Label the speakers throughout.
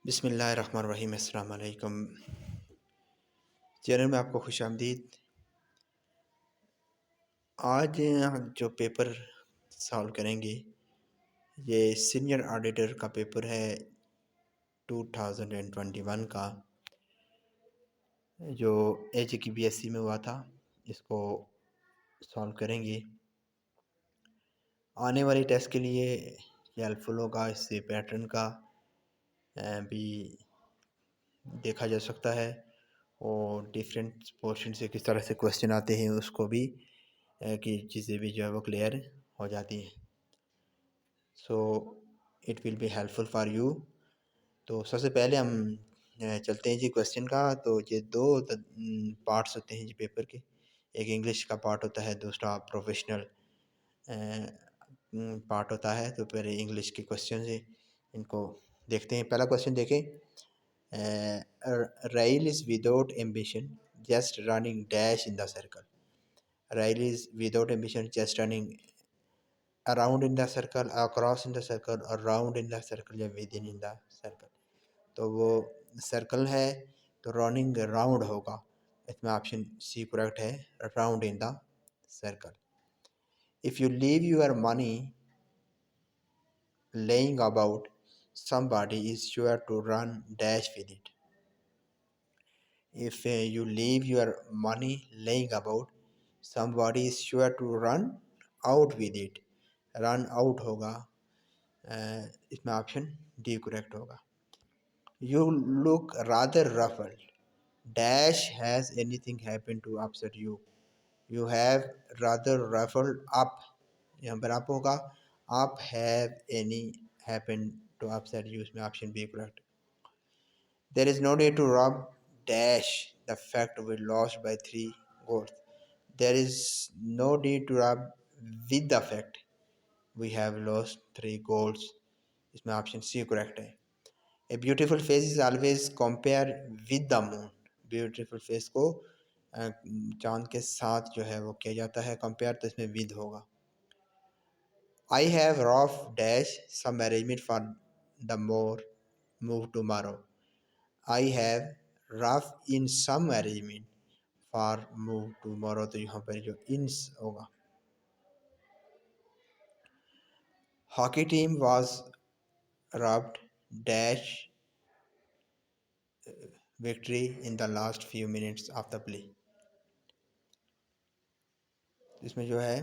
Speaker 1: बिस्मिल्लाहिर्रहमानिर्रहीम। अस्सलाम वालेकुम। चैनल में आपको खुशामदीद। आज हम जो पेपर सॉल्व करेंगे ये सीनियर ऑडिटर का पेपर है 2021 का, जो AJKBSC में हुआ था। इसको सॉल्व करेंगे। आने वाले टेस्ट के लिए हेल्पफुल होगा। इससे पैटर्न का भी देखा जा सकता है और डिफरेंट पोर्शन से किस तरह से क्वेश्चन आते हैं उसको भी कि चीज़ें भी जो है वो क्लियर हो जाती हैं। So it will be helpful for you. तो सबसे पहले हम चलते हैं जी क्वेश्चन का। तो ये दो पार्ट्स होते हैं जी पेपर के। एक इंग्लिश का पार्ट होता है, दूसरा प्रोफेशनल पार्ट होता है। तो पहले इंग्लिश के क्वेश्चन है, इनको देखते हैं। पहला क्वेश्चन देखें। राइल is without ambition just running dash in the circle. राइल is without ambition just running around in the circle, across in the circle, और राउंड इन द सर्कल या विद इन द सर्कल। तो वो circle है तो running round होगा। इसमें option C correct है, round in the circle. If you leave your money laying about, somebody is sure to run dash with it. If you leave your money laying about, somebody is sure to run out with it. run out होगा, इसमें option D correct होगा। You look rather ruffled. Dash has anything happened to upset you? You have rather ruffled up, यहाँ पर up होगा। Up have any happened to upset you, इसमें option B correct. There is no need to rub dash the fact we lost by 3 goals. There is no need to rub with the fact we have lost 3 goals, इसमें option C correct है। A beautiful face is always compare with the moon. Beautiful face को चांद के साथ जो है वो किया जाता है कंपेयर, तो इसमें विद होगा। I have rough dash some arrangement for the more move tomorrow. I have rough in some arrangement for move tomorrow, तो यहाँ पर जो इंस होगा। Hockey team was roughed dash victory in the last few minutes of the play। इसमें जो है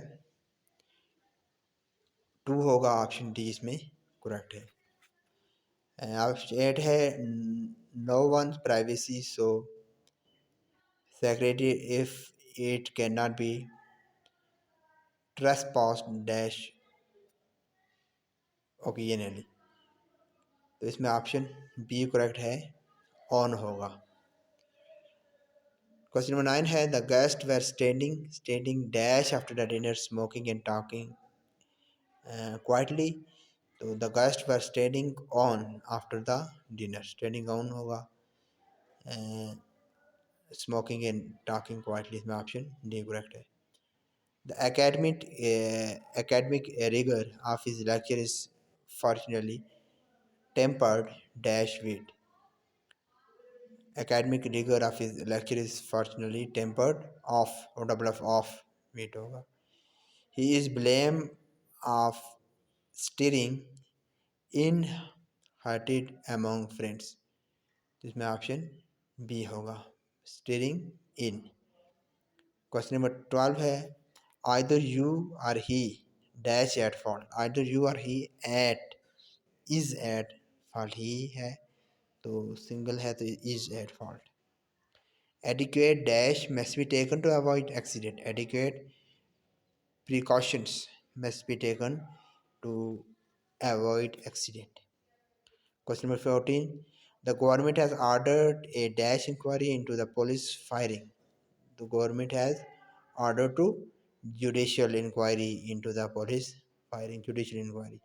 Speaker 1: 2 होगा, ऑप्शन डी इसमें करेक्ट है। ऑप्शन 8 है no one privacy so secretary if it can not be trespass dash occasionally, तो इसमें option B correct है, ऑन होगा। क्वेश्चन नंबर 9 है the guest were standing dash after the dinner smoking and talking quietly, तो the guest were standing on after the dinner, standing on होगा। Smoking and talking quietly, इसमें option D correct है। The academic rigor of his lecture is fortunately tempered dash with। academic rigor of his lecture is fortunately tempered off, और double of of with होगा। he is blamed of steering in hearted among friends, इसमें option B होगा, steering in. Question number 12 है either you are he dash at fault. Either you are he at is at fault, he है तो single है तो is at fault. Adequate dash must be taken to avoid accident. Adequate precautions must be taken to avoid accident. Question number 14. The government has ordered a dash inquiry into the police firing. The government has ordered to judicial inquiry into the police firing. Judicial inquiry.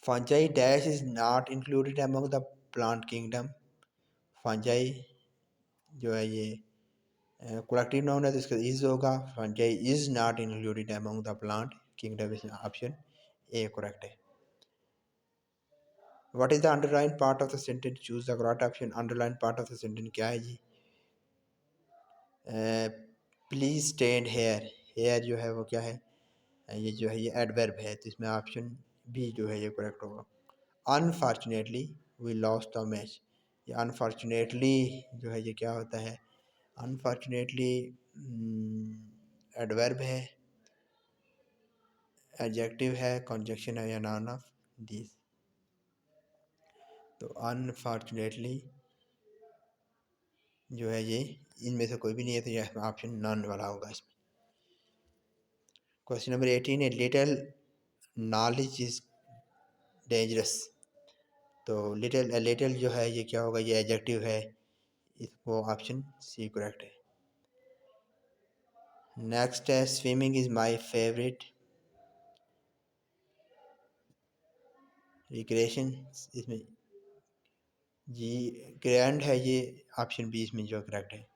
Speaker 1: Fungi dash is not included among the plant kingdom. Fungi जो है ये collective noun है तो इसका is होगा। Fungi is not included among the plant kingdom, option A correct है। What is the underline part of the sentence, choose the correct option. Underline part of the sentence क्या है जी? Please stand hair, hair जो है वो क्या है? ये जो है ये एडवर्ब है, तो इसमें ऑप्शन बी जो है ये करेक्ट होगा। Unfortunately we lost the match, ये अनफॉर्चुनेटली जो है ये क्या होता है? अनफॉर्चुनेटली एडवर्ब है, एडजेक्टिव है, कंजक्शन है या नाउन ऑफ दिस। तो अनफॉर्चुनेटली जो है ये इनमें से कोई भी नहीं है, तो यह ऑप्शन नॉन वाला होगा इसमें। Question number 18, a little knowledge is dangerous. तो लिटिल जो है ये क्या होगा? ये एडजेक्टिव है, इसको ऑप्शन सी करेक्ट है। नेक्स्ट है swimming is my favourite recreation, इसमें जी ग्रैंड है, ये ऑप्शन बी इसमें जो करेक्ट है।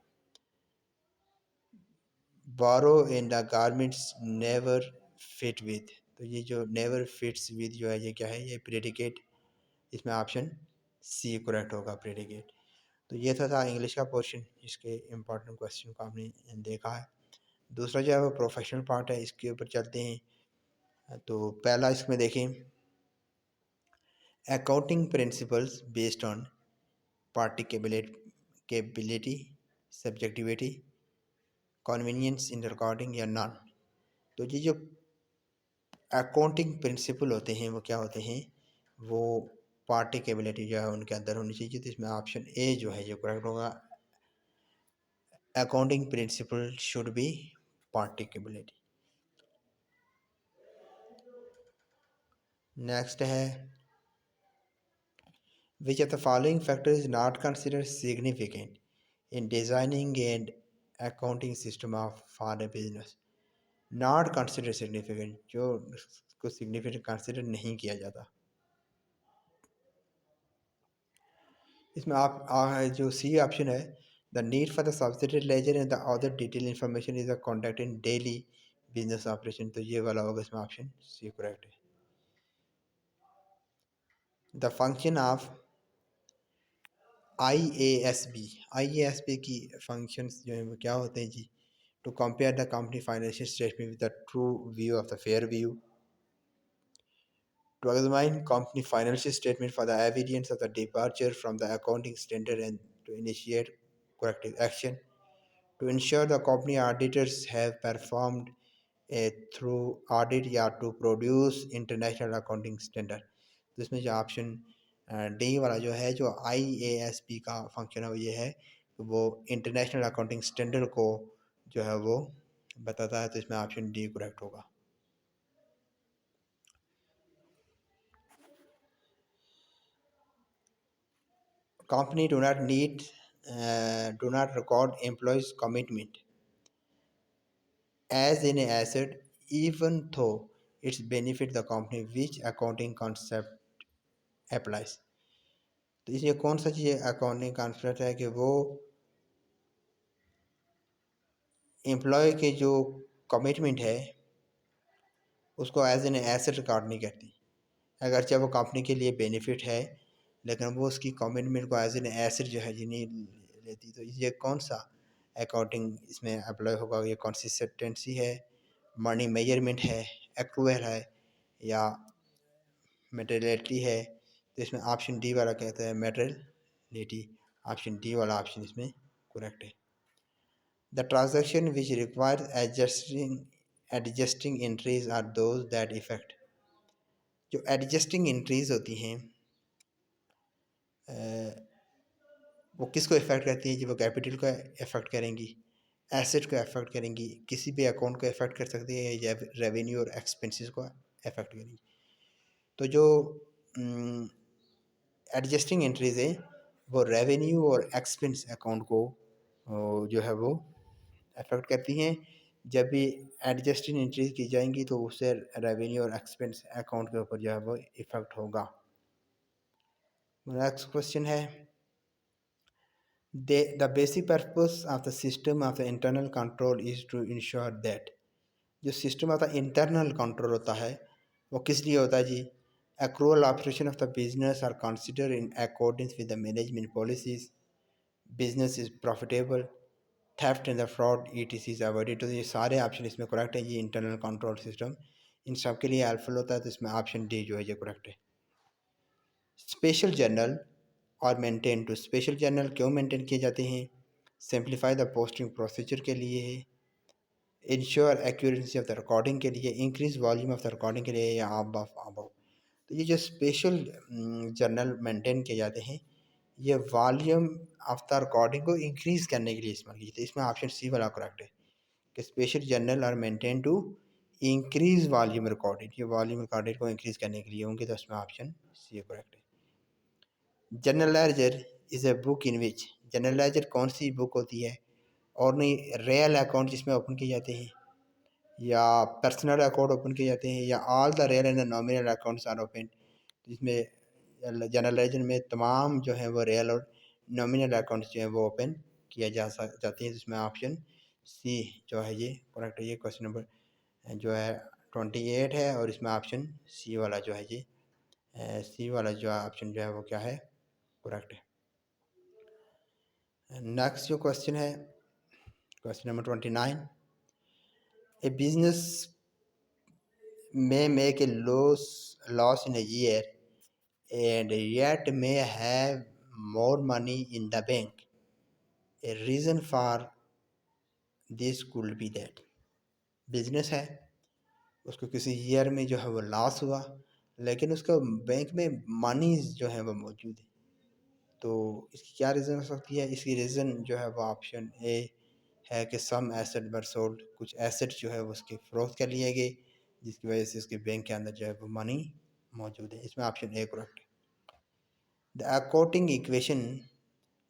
Speaker 1: Borrow in the garments never fit with, तो ये जो नेवर फिट्स विद जो है ये क्या है? ये प्रेडिकेट, इसमें ऑप्शन सी करेक्ट होगा, प्रेडिकेट। तो ये था इंग्लिश का पोर्शन, इसके इम्पोर्टेंट क्वेश्चन को आपने देखा है। दूसरा जो है वो प्रोफेशनल पार्ट है, इसके ऊपर चलते हैं। तो पहला इसमें देखें, accounting principles based on practicability, subjectivity, convenience in recording या नॉन। तो ये जो अकाउंटिंग प्रिंसिपल होते हैं वो क्या होते हैं? वो पार्टिकेबिलिटी जो है उनके अंदर होनी चाहिए, तो इसमें ऑप्शन ए जो है ये करेक्ट होगा। Accounting principle should be practicability. Next है, which of the following factors is not considered significant in designing and accounting system of for a business? Not consider significant, जो को सिग्निफिकेंट कंसिडर नहीं किया जाता। इसमें जो सी ऑप्शन है, the need for the subsidy ledger and the other detail information is a contact in daily business operation, तो ये वाला होगा इसमें ऑप्शन सी करेक्ट है। The function of I A S B की फंक्शंस जो है वो क्या होते हैं जी? To compare the company financial statement with the true view of the fair view, to examine company financial statement for the evidence of the departure from the accounting standard and to initiate corrective action, to ensure the company auditors have performed a through audit या to produce international accounting standard। तो इसमें जो option D वाला जो है, जो IASB का function है वो ये है, वो इंटरनेशनल अकाउंटिंग स्टैंडर्ड को जो है वो बताता है, तो इसमें ऑप्शन डी करेक्ट होगा। Company do not record employees commitment as an asset even though it's benefit the company, which accounting concept applies। तो इसलिए कौन सा चीज़ अकाउंटिंग कॉन्सेप्ट है कि वो एम्प्लॉय के जो कमिटमेंट है उसको एज एन एसेट रिकॉर्ड नहीं करती, अगरचे वो कंपनी के लिए बेनिफिट है लेकिन वो उसकी कमिटमेंट को एज एन एसेट जो है जी नहीं लेती। तो ये कौन सा अकाउंटिंग इसमें अप्लाई होगा? ये कंसिस्टेंसी है, मनी मेजरमेंट है, एक्रूअल है या मटेरियलिटी है? तो इसमें ऑप्शन डी वाला कहता है मटेरियलिटी, ऑप्शन डी वाला ऑप्शन इसमें करेक्ट है। The transaction which require adjusting entries are those that effect, जो एडजस्टिंग एंट्रीज होती हैं वो किसको इफ़ेक्ट करती हैं जी? वो कैपिटल को इफ़ेक्ट करेंगी, एसेट को इफ़ेक्ट करेंगी, किसी भी अकाउंट को इफ़ेक्ट कर सकती है या रेवेन्यू और एक्सपेंसेस को इफ़ेक्ट करेंगी। तो जो एडजस्टिंग एंट्रीज है वो रेवेन्यू और एक्सपेंस अकाउंट को जो है वो इफ़ेक्ट करती हैं। जब भी एडजस्टिंग एंट्रीज की जाएंगी तो उससे रेवेन्यू और एक्सपेंस अकाउंट के ऊपर जो है वो इफ़ेक्ट होगा। नेक्स्ट क्वेश्चन है, the basic purpose of the system of the internal control is to ensure that, जो system of the internal control होता है वो किस लिए होता है जी? Accrual operation of the business are considered in accordance with the management policies. Business is profitable. Theft and the fraud ETC is avoided. तो ये सारे ऑप्शन इसमें करेक्ट है। ये इंटरनल कंट्रोल सिस्टम इन सब के लिए हेल्पफुल होता है, तो इसमें ऑप्शन डी जो है ये करेक्ट है। स्पेशल जर्नल और मेंटेन टू, स्पेशल जर्नल क्यों मेंटेन किए जाते हैं? सिंप्लीफाई द पोस्टिंग प्रोसीजर के लिए है, ensure accuracy of the recording के लिए, increase volume of the recording के लिए, या अबव। तो ये जो स्पेशल जर्नल मेंटेन किए जाते हैं ये वॉल्यूम ऑफ द रिकॉर्डिंग को इंक्रीज करने के लिए इस्तेमाल किए जाते हैं। इसमें ऑप्शन सी वाला करेक्ट है कि special journal are maintain to increase volume recorded, ये वॉल्यूम रिकॉर्डेड को इंक्रीज करने के लिए होंगे, तो इसमें ऑप्शन सी करेक्ट है। General ledger is a book in which, general ledger कौन सी बुक होती है? और नहीं रियल अकाउंट जिसमें ओपन किए जाते हैं, या पर्सनल अकाउंट ओपन किए जाते हैं, या all the real and nominal accounts are open, जिसमें जनरल लेजर में तमाम जो है वो रियल और नॉमिनल अकाउंट्स जो है वो ओपन किया जाते हैं, जिसमें ऑप्शन सी जो है ये करेक्ट है। ये क्वेश्चन नंबर जो है 28 है, और इसमें ऑप्शन सी वाला जो है ये सी वाला जो ऑप्शन जो है वो क्या है, करेक्ट है। नेक्स्ट जो क्वेश्चन है question number 29, A business may make a loss in a year and yet may have more money in the bank. A reason for this could be that business है, उसको किसी year में जो है वो loss हुआ, लेकिन उसका बैंक में मनी जो है वो मौजूद है। तो इसकी क्या रीज़न हो सकती है? इसकी रीज़न जो है वो ऑप्शन ए है कि सम एसेट वर सोल्ड, कुछ एसेट जो है वो उसके फरोख्त कर लिए गए, जिसकी वजह से उसके बैंक के अंदर जो है वो मनी मौजूद है। इसमें ऑप्शन ए करेक्ट है। The according equation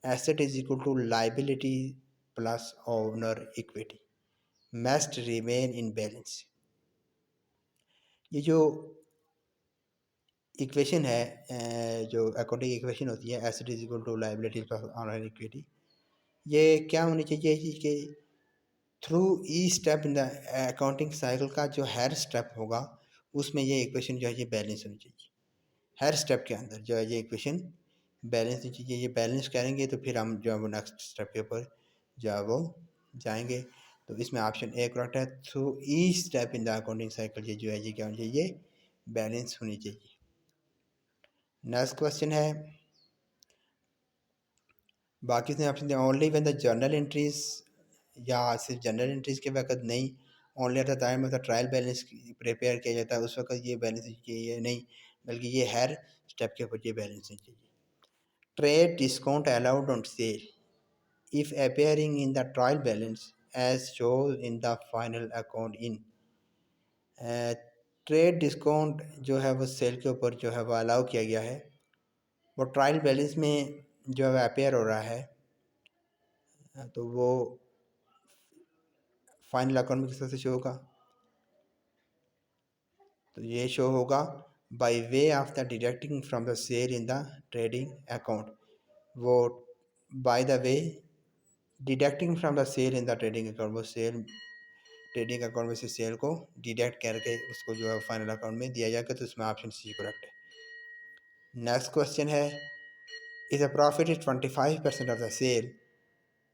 Speaker 1: asset is equal to liability plus owner equity must remain in balance. ये जो इक्वेशन है जो अकॉर्डिंग इक्वेशन होती है asset is equal to liability plus owner equity, ये क्या होनी चाहिए कि through each step in the accounting cycle का जो हर स्टेप होगा उसमें ये इक्वेशन जो है ये बैलेंस होनी चाहिए। हर स्टेप के अंदर जो है ये इक्वेशन बैलेंस होनी चाहिए। ये बैलेंस करेंगे तो फिर हम जो है वो नेक्स्ट स्टेप के ऊपर जो है वो जाएंगे। तो इसमें ऑप्शन ए करेक्ट है। Through each step in the accounting cycle ये जो है ये क्या होनी चाहिए, बैलेंस होनी चाहिए। नेक्स्ट क्वेश्चन है, बाकी से option only when the journal entries, या सिर्फ जनरल एंट्रीज के वक्त नहीं, only at the time of the trial balance prepare किया जाता है उस वक्त ये बैलेंस चाहिए नहीं, बल्कि ये हर स्टेप के ऊपर ये बैलेंस चाहिए। Trade discount allowed on sale if appearing in the trial balance as shown in the final account in, trade discount जो है वो सेल के ऊपर जो है वो अलाउ किया गया है, वो ट्रायल बैलेंस में जो है अपेयर हो रहा है, तो वो फाइनल अकाउंट में किस तरह से शो होगा? तो ये शो होगा by way of the deducting from the sale in the trading account, वो by the way deducting from the sale in the trading account, वो सेल ट्रेडिंग अकाउंट में से सेल को डिडक्ट करके उसको जो है फाइनल अकाउंट में दिया जाएगा, तो इसमें ऑप्शन सी करेक्ट है। नेक्स्ट क्वेश्चन है, if the profit is 25% of the sale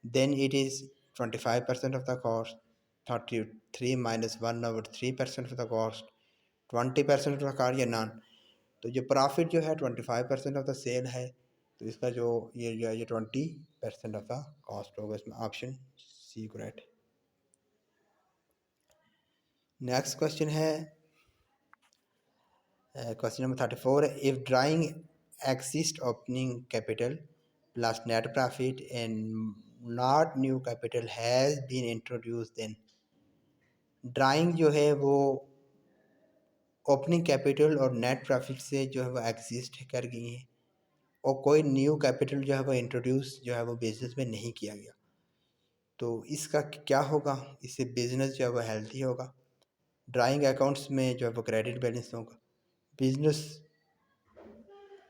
Speaker 1: then it is 25% of the cost, 33 minus 1/3% of the cost, 20% of the car, या नॉन। तो जो प्रॉफिट जो है 25% ऑफ द सेल है, तो इसका जो ये 20% ऑफ द कॉस्ट होगा, इसमें ऑप्शन सी करेक्ट है। नेक्स्ट क्वेश्चन है question number 34, if drawing exist opening capital plus net profit and not new capital has been introduce then, drawing जो है वो ओपनिंग कैपिटल और नेट प्रॉफिट से जो है वो एग्जिस्ट कर गई हैं, और कोई न्यू कैपिटल जो है वो इंट्रोड्यूस जो है वो बिजनेस में नहीं किया गया, तो इसका क्या होगा? इससे बिजनेस जो है वो हेल्थी होगा, ड्राइंग अकाउंट्स में जो है वो क्रेडिट बैलेंस होगा, बिजनेस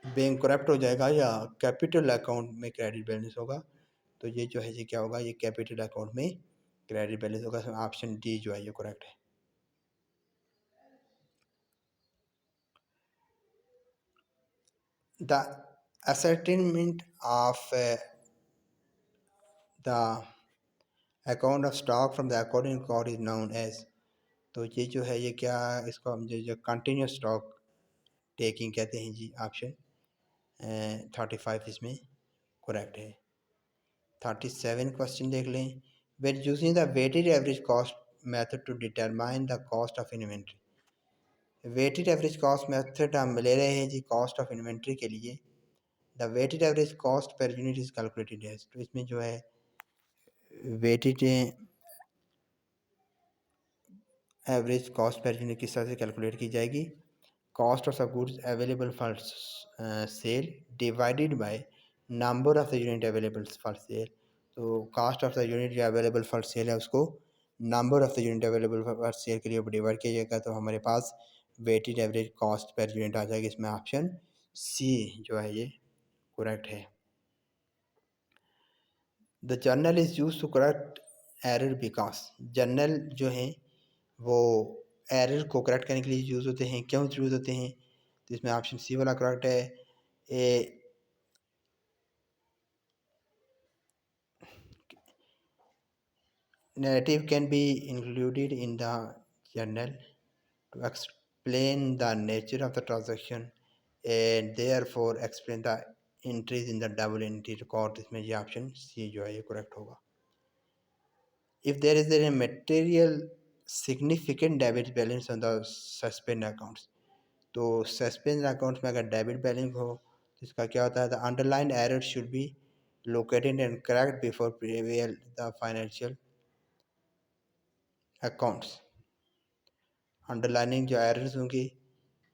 Speaker 1: बैंक करप्ट हो जाएगा, या कैपिटल अकाउंट में क्रेडिट बैलेंस होगा। तो ये जो है ये क्या होगा, ये कैपिटल अकाउंट में क्रेडिट बैलेंस होगा, ऑप्शन डी जो है ये करेक्ट है। The ascertainment of the account of stock from the accounting record is known as, तो ये जो है ये क्या, इसको हम जो कंटिन्यूस स्टॉक टेकिंग कहते हैं जी। ऑप्शन 35 इसमें करेक्ट है। 37 क्वेश्चन देख लें। Where using the weighted average cost method to determine the cost of inventory. Weighted average cost method हम ले रहे हैं जी कॉस्ट ऑफ इन्वेंट्री के लिए। The weighted average cost per unit is calculated as, तो इसमें जो है weighted average cost per unit किस तरह से कैलकुलेट की जाएगी। Cost of goods available for sale divided by number of the unit available for sale. तो कास्ट ऑफ द यूनिट जो अवेलेबल फॉर सेल है उसको number of the unit available for sale के लिए डिवाइड किया जाएगा, तो हमारे पास weighted average cost per unit आ जाएगी। इसमें ऑप्शन सी जो है ये करेक्ट है। The journal is use to correct error because, journal जो है वो एरर को करेक्ट करने के लिए यूज़ होते हैं। क्यों यूज़ होते हैं, तो इसमें ऑप्शन सी वाला करेक्ट है। ए narrative can be included in the journal to explain the nature of the transaction and therefore explain the entries in the double entry record। इसमें ये ऑप्शन सी जो है ये करेक्ट होगा। if there is a material significant debit balance on the suspend accounts, तो suspense accounts में अगर debit balance हो तो इसका क्या होता है, the underline error should be located and correct before prevail the financial accounts. Underlining जो एरर्स होंगी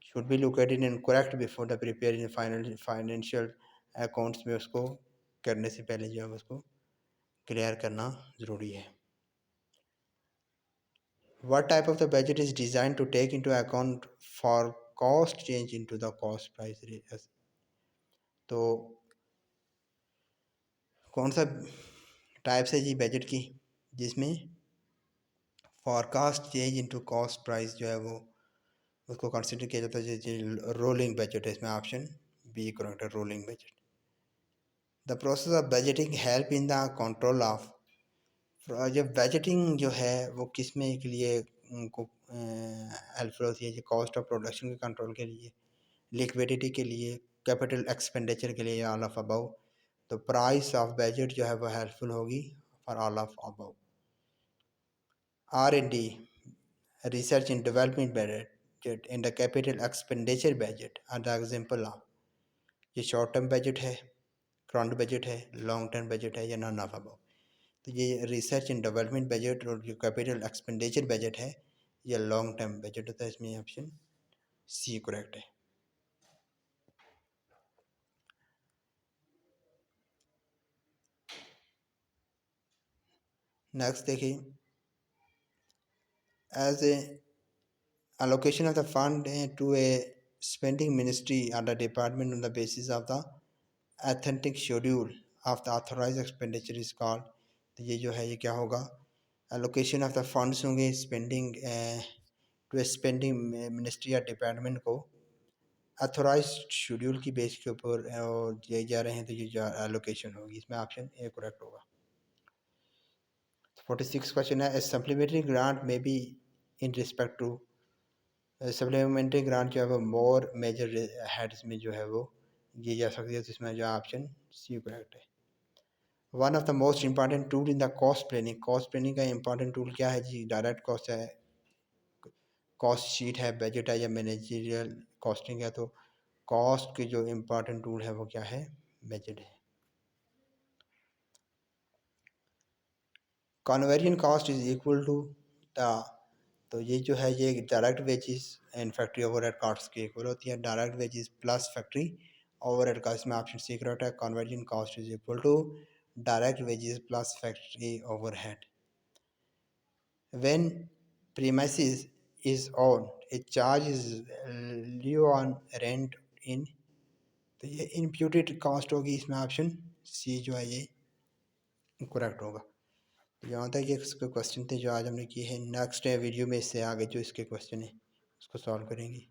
Speaker 1: should be located and correct before the prepare in financial accounts में उसको करने से पहले जो है उसको क्लियर करना ज़रूरी है। What type of the budget is designed to take into account for cost change into the cost price? तो कौन सा टाइप्स है जी बजट की जिसमें forecast change into cost price जो है वो उसको कंसिडर किया जाता है जी। रोलिंग बजट है इसमें ऑप्शन बी करेक्ट है, rolling budget. The process of budgeting help in the control of, जब बजटिंग जो है वो किस में के लिए उनको हेल्पफुल होती है जी, कॉस्ट ऑफ प्रोडक्शन के कंट्रोल के लिए, लिक्विडिटी के लिए, कैपिटल एक्सपेंडिचर के लिए, ऑल ऑफ अबव। तो प्राइस ऑफ बजट जो है वो हेल्पफुल होगी for all of above. R&D research and development budget and the capital expenditure budget are the example of, ये शॉर्ट टर्म बजट है, करंट बजट है, लॉन्ग टर्म बजट है या नॉन ऑफ अबव। तो ये रिसर्च एंड डेवलपमेंट बजट और जो capital expenditure budget है ये लॉन्ग टर्म बजट होता है। इसमें ऑप्शन सी करेक्ट है। नेक्स्ट देखिए, as a allocation of the fund to a spending ministry or the department on the basis of the authentic schedule of the authorized expenditure is called। तो ये जो है ये क्या होगा, allocation of the funds होंगे spending to spending ministry या department को अथोराइज शेड्यूल की बेस के ऊपर दिए जा रहे हैं, तो ये जो एलोकेशन होगी इसमें ऑप्शन ए करेक्ट होगा। 46 क्वेश्चन है, a supplementary grant may be in respect to, supplementary grant जो है वो मोर मेजर हेड्स में जो है वो दी जा सकती है, तो इसमें जो ऑप्शन सी करेक्ट है। One of the most important tool in the cost planning, cost planning का इंपॉर्टेंट टूल क्या है जी, डायरेक्ट कॉस्ट है, कॉस्ट शीट है, बजट है या मैनेजरियल कॉस्टिंग है। तो कॉस्ट की जो इम्पोर्टेंट टूल है वो क्या है, बजट है। Conversion cost is equal to the, तो ये जो है ये direct wages and factory overhead cost के इक्वल होती है, direct wages plus factory overhead cost में ऑप्शन सी करेक्ट है। Conversion cost is equal to direct wages plus factory overhead. When premises is on a charge is due on rent in, तो ये imputed cost होगी, इसमें option C जो है ये correct होगा। यहाँ तक ये इसके क्वेश्चन थे जो आज हमने किए हैं। नेक्स्ट वीडियो में इससे आगे जो इसके क्वेश्चन है उसको सॉल्व करेंगे।